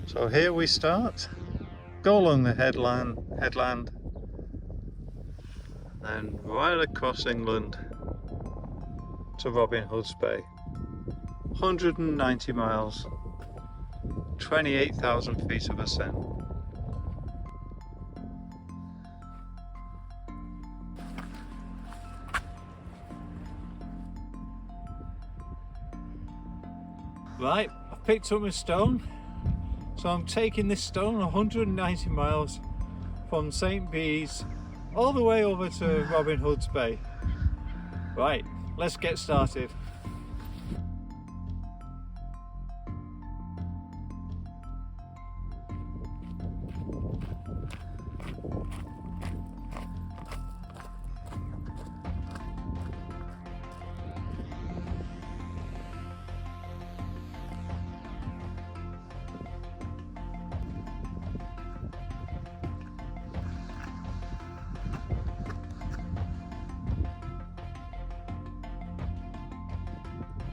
So here we start, go along the headland, then right across England to Robin Hood's Bay. 190 miles, 28,000 feet of ascent. Right, I've picked up my stone, so I'm taking this stone 190 miles from St. Bees all the way over to Robin Hood's Bay. Right, let's get started.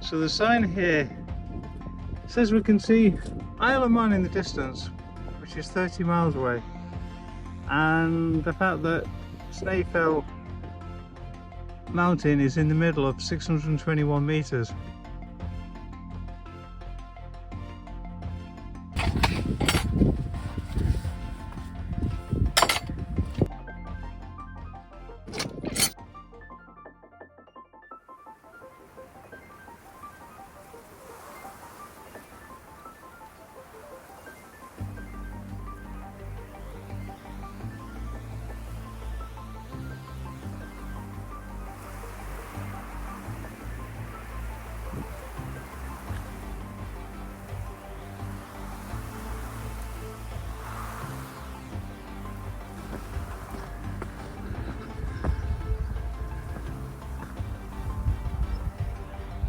So the sign here says we can see Isle of Man in the distance, which is 30 miles away, and the fact that Snaefell Mountain is in the middle of 621 meters.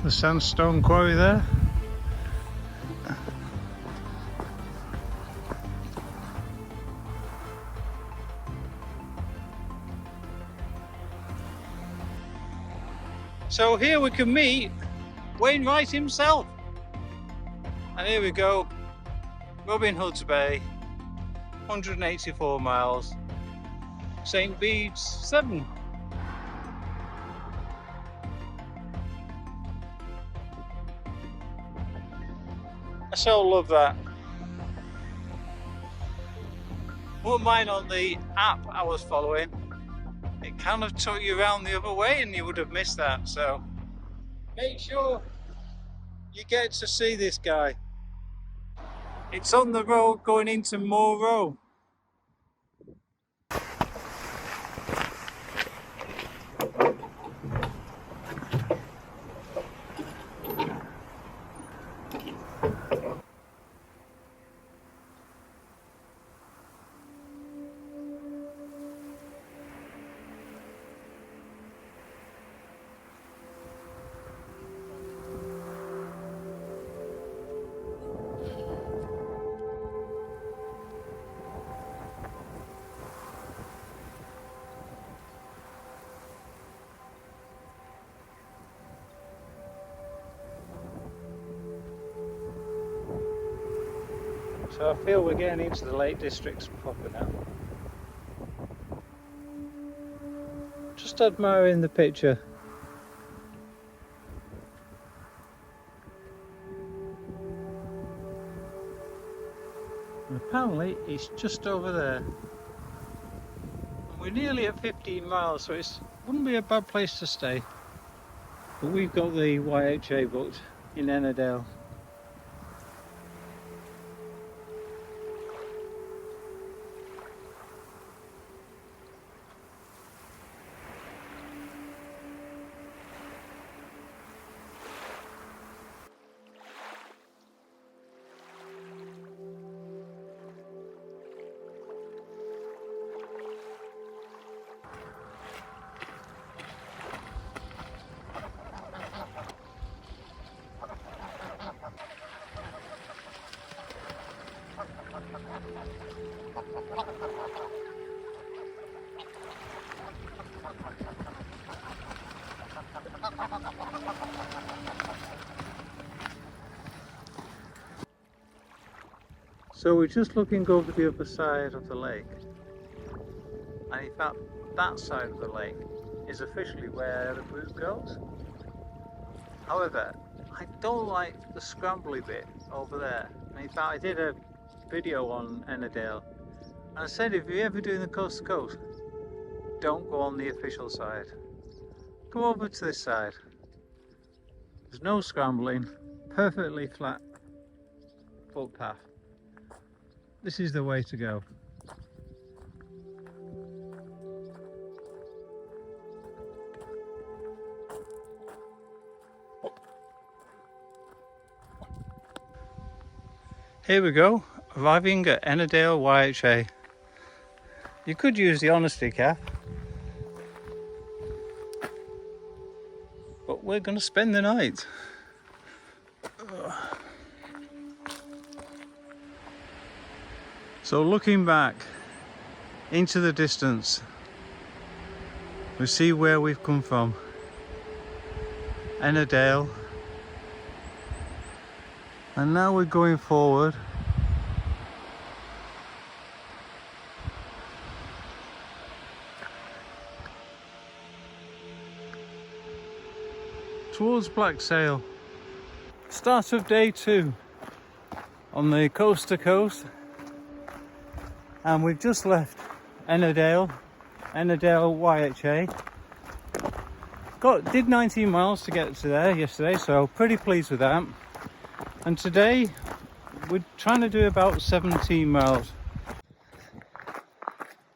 The sandstone quarry there. So here we can meet Wainwright himself. And here we go, Robin Hood's Bay, 184 miles, St. Bees 7. I so love that. Wouldn't mind on the app I was following, it kind of took you around the other way and you would have missed that, so make sure you get to see this guy. It's on the road going into Nero. So I feel we're getting into the Lake Districts proper now. Just admiring the picture. And apparently it's just over there. And we're nearly at 15 miles, so it wouldn't be a bad place to stay. But we've got the YHA booked in Patterdale. So we're just looking over the other side of the lake, and in fact that side of the lake is officially where the route goes. However, I don't like the scrambly bit over there. And in fact I did a video on Patterdale and I said if you're ever doing the coast to coast, don't go on the official side. Go over to this side. There's no scrambling, perfectly flat footpath. This is the way to go. Here we go, arriving at Patterdale YHA. You could use the honesty cap, but we're going to spend the night. So looking back into the distance, we see where we've come from. Patterdale. And now we're going forward towards Black Sail. Start of day 2 on the coast to coast, and we've just left Patterdale YHA. Did 19 miles to get to there yesterday, so pretty pleased with that. And today we're trying to do about 17 miles.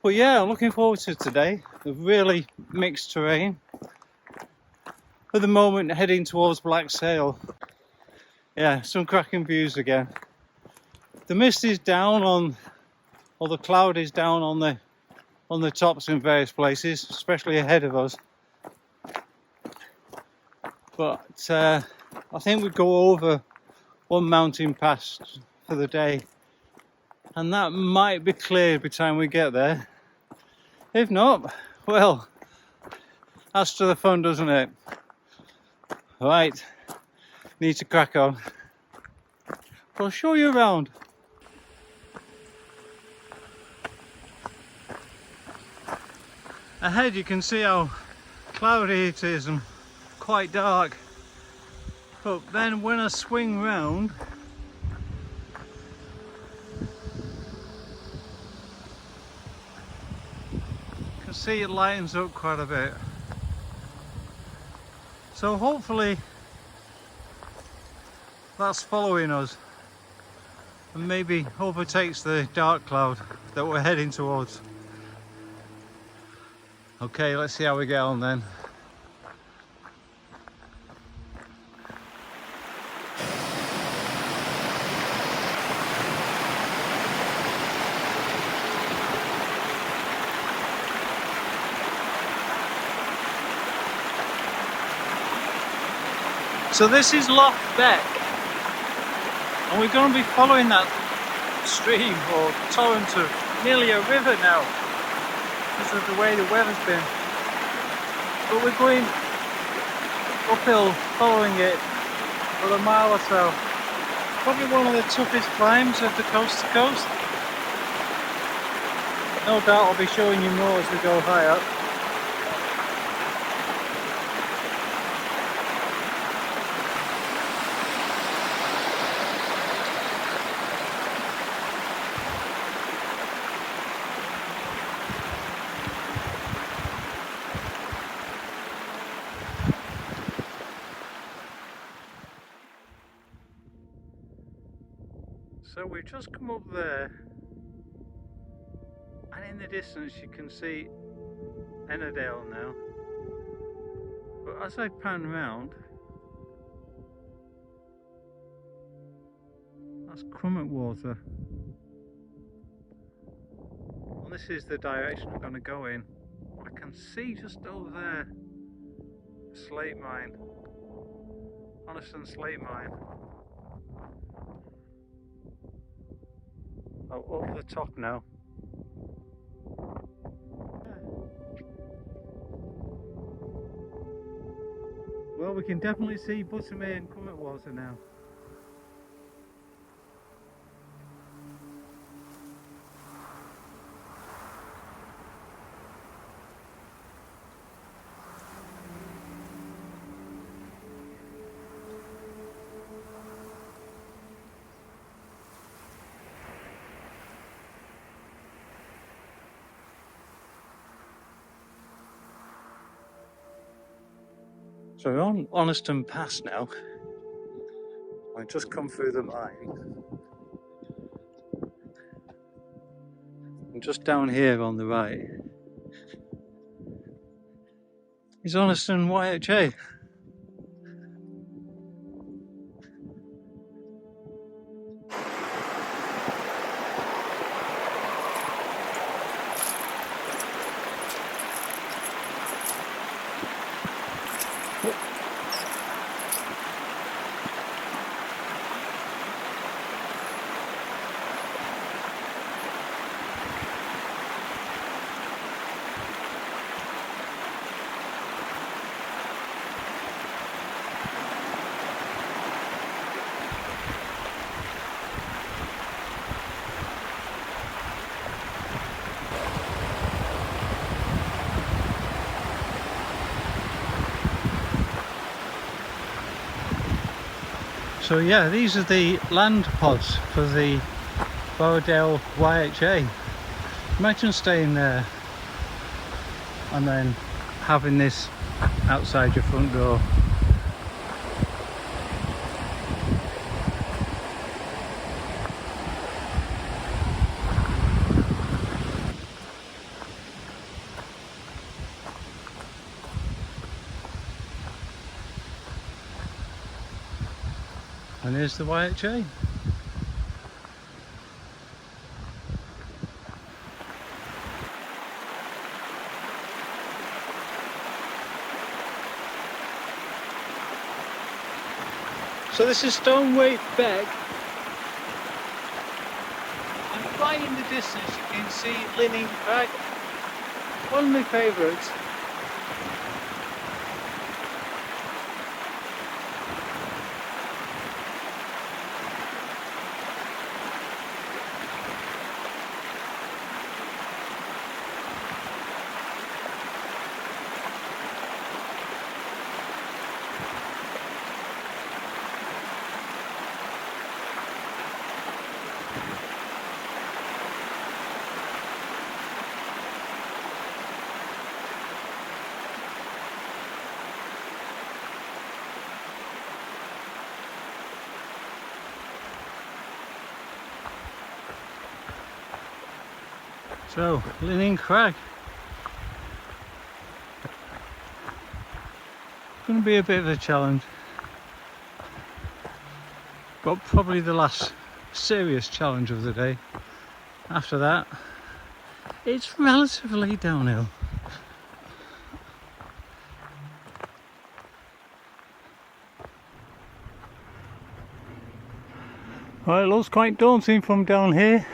But yeah, I'm looking forward to today. A really mixed terrain. At the moment heading towards Black Sail. Yeah, some cracking views again. The mist is down on, or the cloud is down on the tops in various places, especially ahead of us. But I think we go over one mountain pass for the day, and that might be cleared by the time we get there. If not, well, adds to the fun, doesn't it? Right, need to crack on. I'll show you around. Ahead you can see how cloudy it is and quite dark. But then when I swing round, you can see it lightens up quite a bit. So hopefully that's following us and maybe overtakes the dark cloud that we're heading towards. Okay, let's see how we get on then. So this is Loch Beck, and we're going to be following that stream or torrent of nearly a river now because of the way the weather's been. But we're going uphill following it for a mile or so. Probably one of the toughest climbs of the coast to coast. No doubt I'll be showing you more as we go higher. So we've just come up there, and in the distance you can see Patterdale now. But as I pan round, that's Crummet Water. And this is the direction I'm going to go in. I can see just over there a slate mine, Honeston slate mine. Oh, over the top now. Well, we can definitely see Buttermere and Crummet Water now. So we're on Honeston Pass now. I've just come through the mine. And just down here on the right is Honeston YHA. So yeah, these are the land pods for the Patterdale YHA. Imagine staying there and then having this outside your front door. And here's the YHA. So this is Stoneway Beck, and right in the distance you can see Linning Crag, one of my favourites. So, Linning Crag. Going to be a bit of a challenge, but probably the last serious challenge of the day. After that, it's relatively downhill. Well, it looks quite daunting from down here.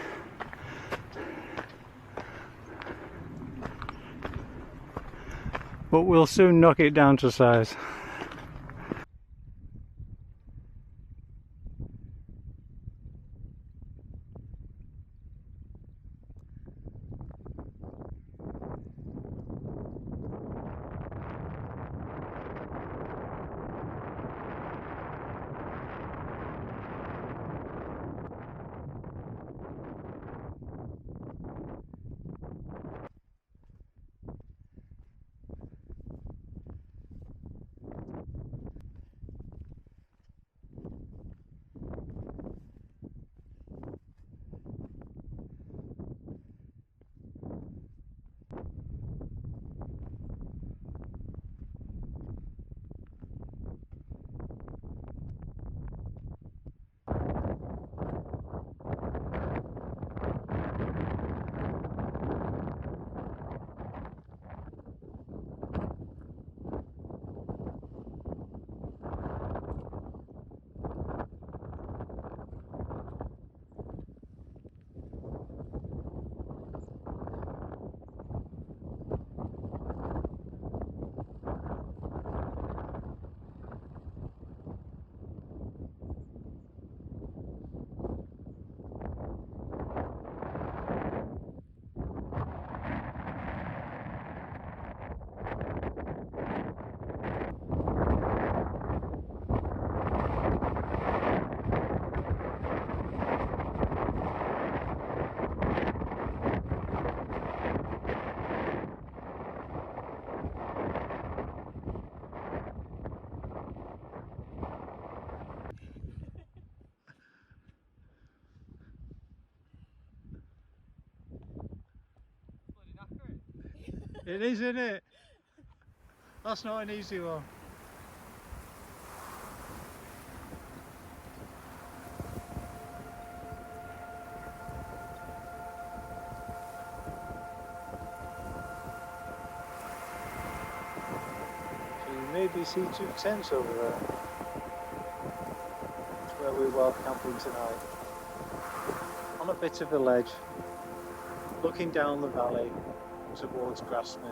But we'll soon knock it down to size. It is, isn't it? That's not an easy one. So you maybe see 2 tents over there. That's where we're well camping tonight. On a bit of a ledge, looking down the valley towards Grasmere.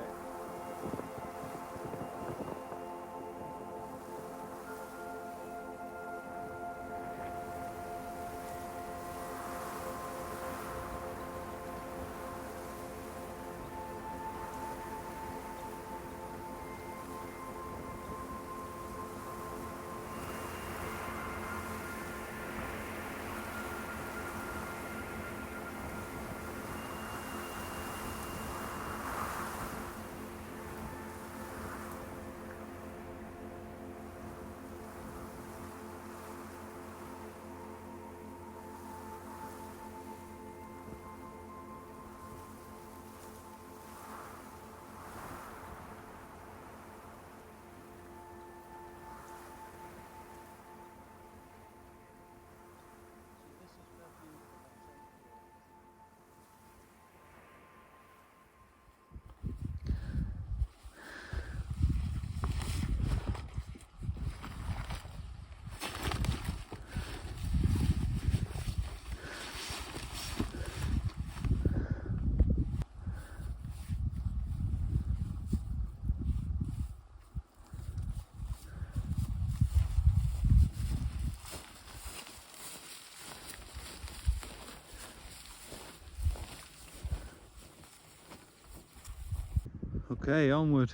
Okay, onward.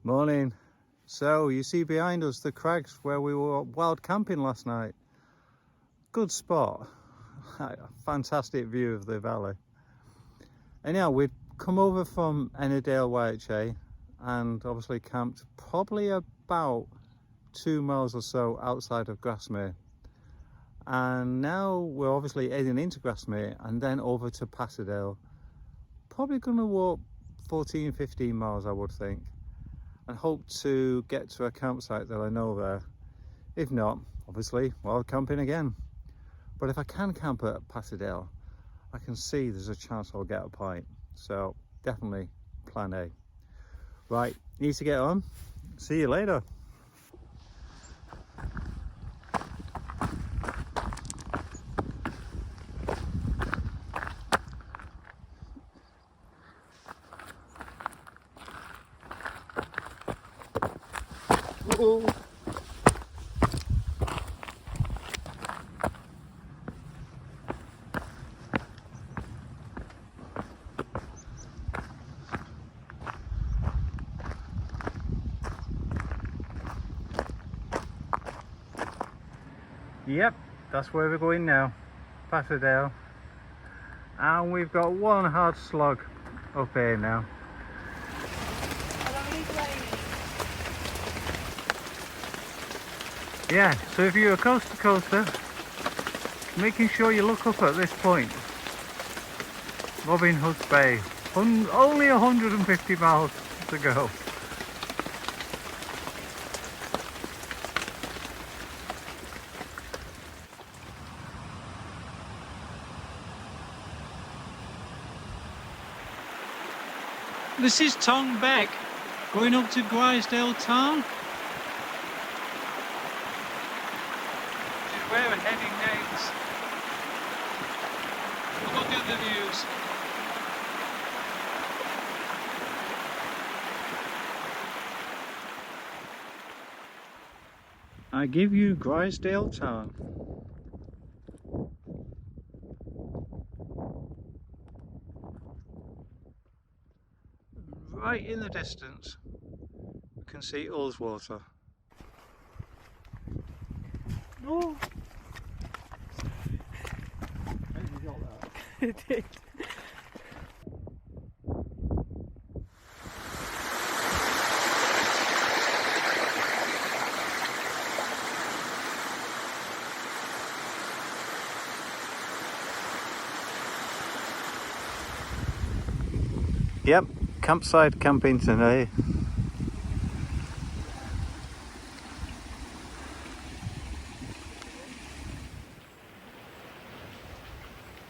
Morning. So you see behind us the crags where we were wild camping last night. Good spot. Fantastic view of the valley. Anyhow, we've come over from Patterdale YHA and obviously camped probably about 2 miles or so outside of Grasmere. And now we're obviously heading into Grasmere and then over to Patterdale. Probably going to walk 14-15 miles, I would think, and hope to get to a campsite that I know there. If not, obviously, wild camping again. But if I can camp at Patterdale, I can see there's a chance I'll get a pint. So definitely plan A. Right, need to get on. See you later. Whoa. Yep, that's where we're going now, Patterdale. And we've got one hard slog up here now. Yeah, so if you're a coast to coaster, making sure you look up at this point. Robin Hood's Bay. Only 150 miles to go. This is Tong Beck, going up to Grisdale Town. Which is where we're heading next. Look at the views. I give you Grisdale Town. Right in the distance, you can see Ullswater. Oh! You got that? It did. Yep, campsite camping today.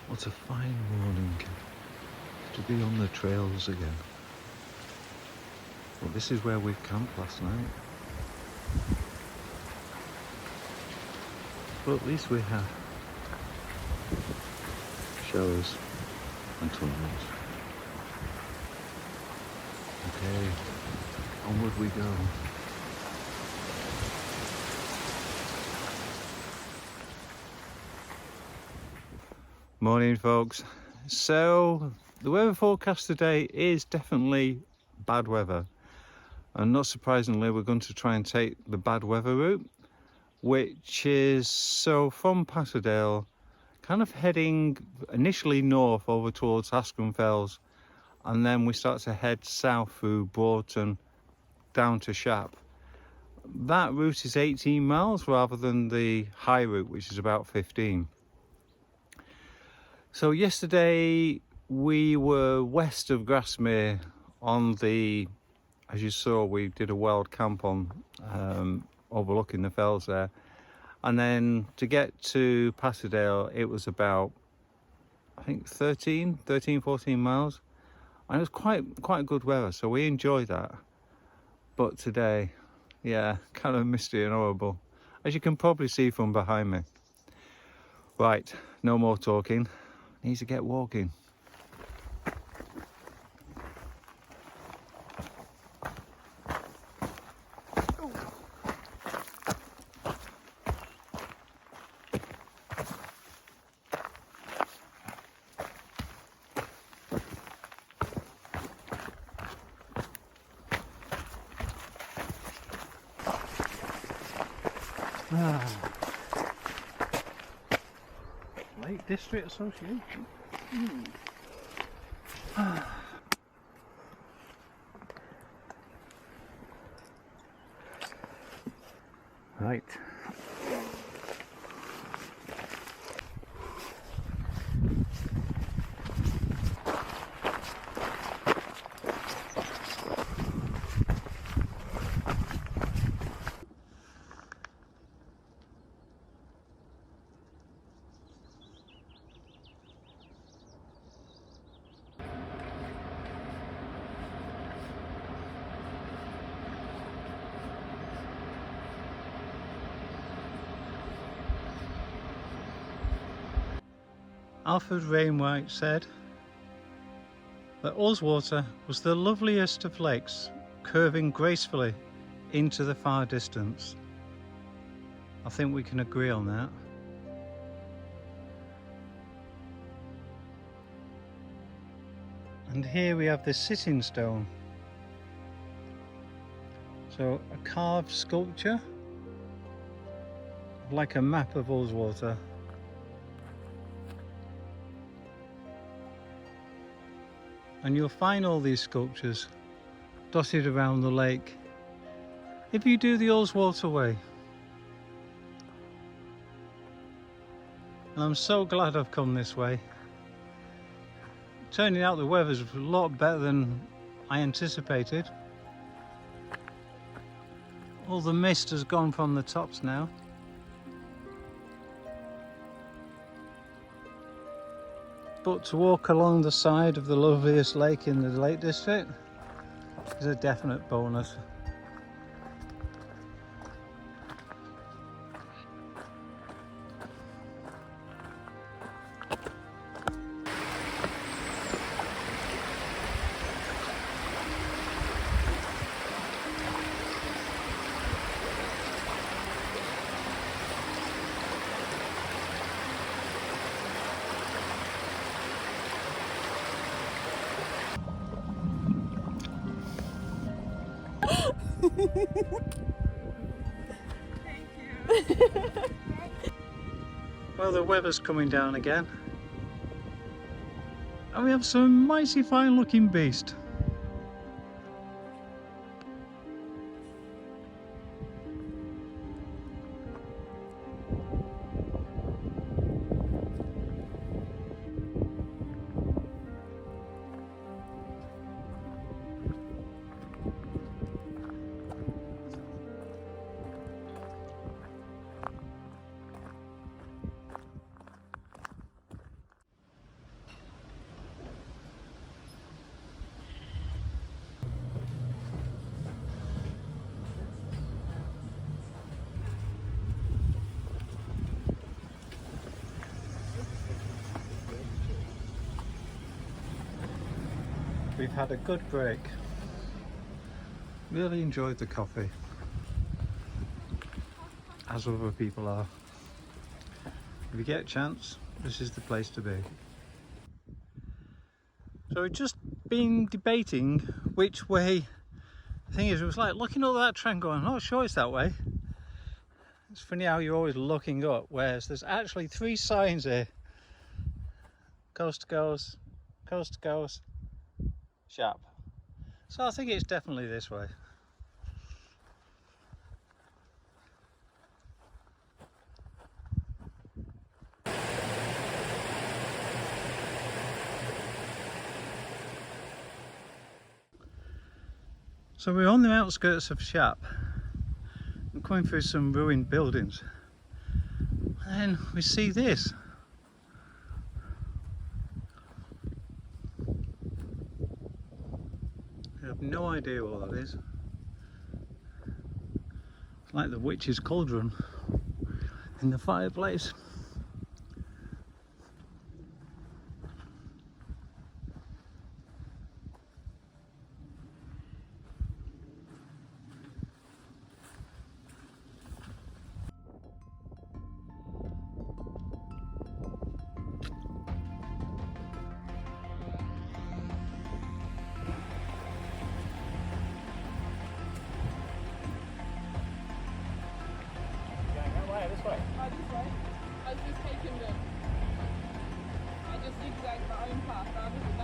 What a fine morning to be on the trails again. Well, this is where we camped last night. But at least we have showers and tunnels. Okay, onward we go. Morning, folks. So the weather forecast today is definitely bad weather, and not surprisingly we're going to try and take the bad weather route, which is so from Patterdale kind of heading initially north over towards Ascombe Fells, and then we start to head south through Broughton down to Shap. That route is 18 miles rather than the high route, which is about 15. So yesterday we were west of Grasmere on the, as you saw, we did a wild camp on overlooking the fells there, and then to get to Patterdale it was about, I think 13, 14 miles, and it was quite good weather, so we enjoyed that. But today, yeah, kind of misty and horrible, as you can probably see from behind me. Right, no more talking, need to get walking. Lake District Association. Right. Alfred Wainwright said that Ullswater was the loveliest of lakes, curving gracefully into the far distance. I think we can agree on that. And here we have the sitting stone. So a carved sculpture, like a map of Ullswater. And you'll find all these sculptures dotted around the lake if you do the Ullswater way. And I'm so glad I've come this way. Turning out the weather's a lot better than I anticipated. All the mist has gone from the tops now. But to walk along the side of the loveliest lake in the Lake District is a definite bonus. Thank you. Well, the weather's coming down again, and we have some mighty fine looking beast. We've had a good break. Really enjoyed the coffee, as other people are. If you get a chance, this is the place to be. So we've just been debating which way. The thing is, it was like looking up that trend going, I'm not sure it's that way. It's funny how you're always looking up, whereas there's actually 3 signs here. Coast to coast, coast to coast, Shap. So I think it's definitely this way. So we're on the outskirts of Shap and coming through some ruined buildings, and then we see this. I have no idea what that is. It's like the witch's cauldron in the fireplace. This way. Oh, this way? I was just taking the... I just zigzagged my own path.